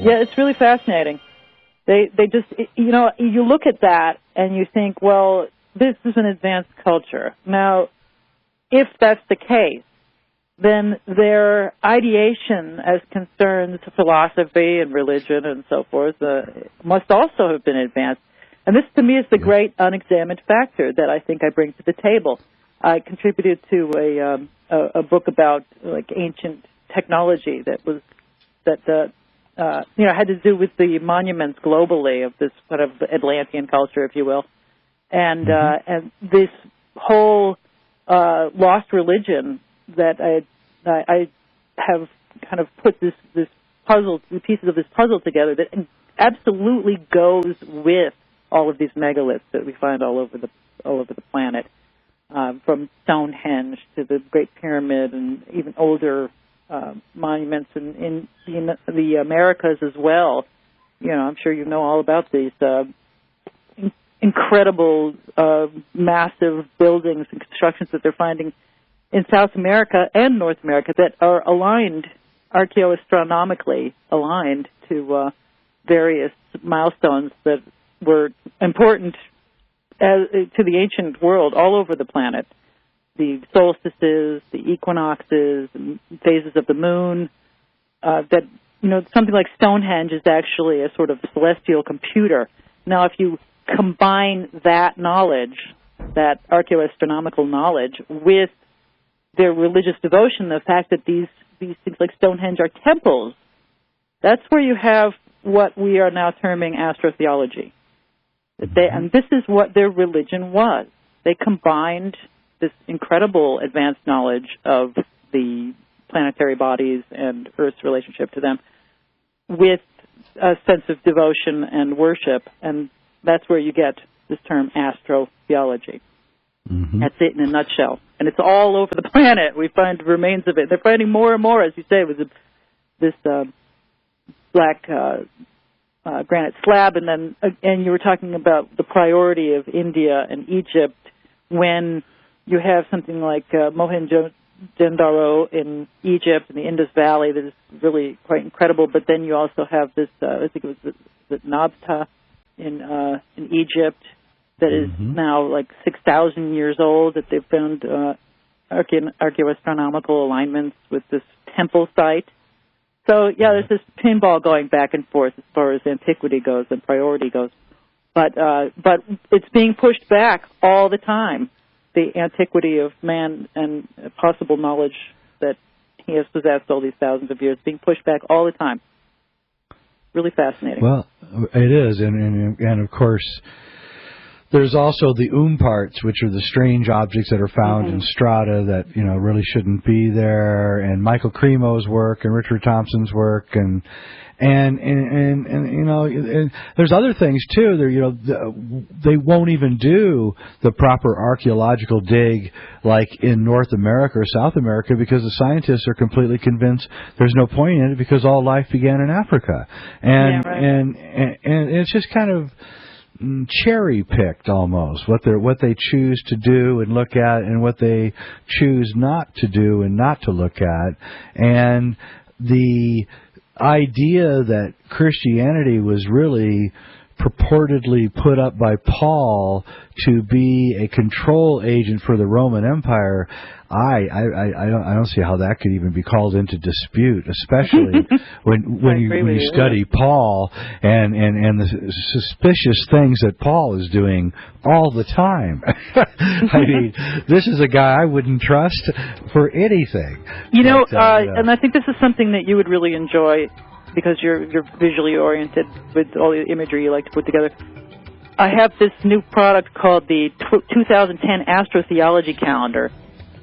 Yeah, it's really fascinating. They just, you look at that and you think, well, this is an advanced culture. Now, if that's the case, then their ideation as concerns philosophy and religion and so forth must also have been advanced. And this, to me, is the great unexamined factor that I think I bring to the table. I contributed to a book about ancient technology that had to do with the monuments globally of this sort of Atlantean culture, if you will, and this whole lost religion that I have kind of put this puzzle, the pieces of this puzzle together that absolutely goes with all of these megaliths that we find all over the planet, from Stonehenge to the Great Pyramid and even older monuments in the Americas as well. I'm sure you know all about these incredible, massive buildings and constructions that they're finding in South America and North America that are aligned, archaeoastronomically aligned to various milestones that were important to the ancient world all over the planet. The solstices, the equinoxes, and phases of the moon, that, something like Stonehenge is actually a sort of celestial computer. Now, if you combine that knowledge, that archaeoastronomical knowledge, with their religious devotion, the fact that these things like Stonehenge are temples, that's where you have what we are now terming astrotheology. And this is what their religion was. They combined this incredible advanced knowledge of the planetary bodies and Earth's relationship to them with a sense of devotion and worship, and that's where you get this term astrotheology. That's it in a nutshell. And it's all over the planet. We find remains of it. They're finding more and more, as you say, with this black granite slab, and you were talking about the priority of India and Egypt when you have something like Mohenjo-Daro in Egypt and the Indus Valley that is really quite incredible. But then you also have this, I think it was the Nabta in Egypt that is now like 6,000 years old, that they've found archaeoastronomical alignments with this temple site. So, yeah, there's this pinball going back and forth as far as antiquity goes and priority goes. But it's being pushed back all the time, the antiquity of man and possible knowledge that he has possessed all these thousands of years, being pushed back all the time. Really fascinating. Well, it is, and of course, there's also the parts, which are the strange objects that are found in strata that, really shouldn't be there, and Michael Cremo's work and Richard Thompson's work, and there's other things too. They won't even do the proper archaeological dig like in North America or South America because the scientists are completely convinced there's no point in it because all life began in Africa, and it's just kind of cherry picked almost what they choose to do and look at and what they choose not to do and not to look at. And the idea that Christianity was really purportedly put up by Paul to be a control agent for the Roman Empire, I don't see how that could even be called into dispute, especially when you study Paul and the suspicious things that Paul is doing all the time. I mean, this is a guy I wouldn't trust for anything. And I think this is something that you would really enjoy because you're visually oriented with all the imagery you like to put together. I have this new product called the 2010 Astrotheology Calendar.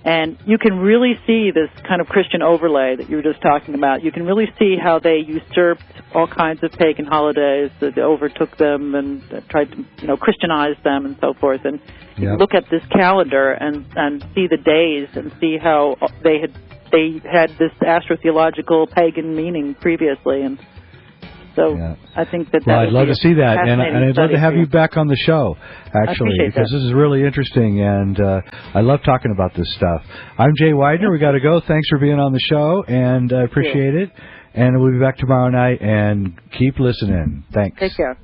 And you can really see this kind of Christian overlay that you were just talking about. You can really see how they usurped all kinds of pagan holidays, that they overtook them and tried to, Christianize them and so forth. And you look at this calendar and see the days and see how they had this astrotheological pagan meaning previously. And so I think that I'd love to see that, and I'd love to have you back on the show, actually, because this is really interesting, and I love talking about this stuff. I'm Jay Weidner. We got to go. Thanks for being on the show, and I appreciate it. And we'll be back tomorrow night, and keep listening. Thanks. Take care.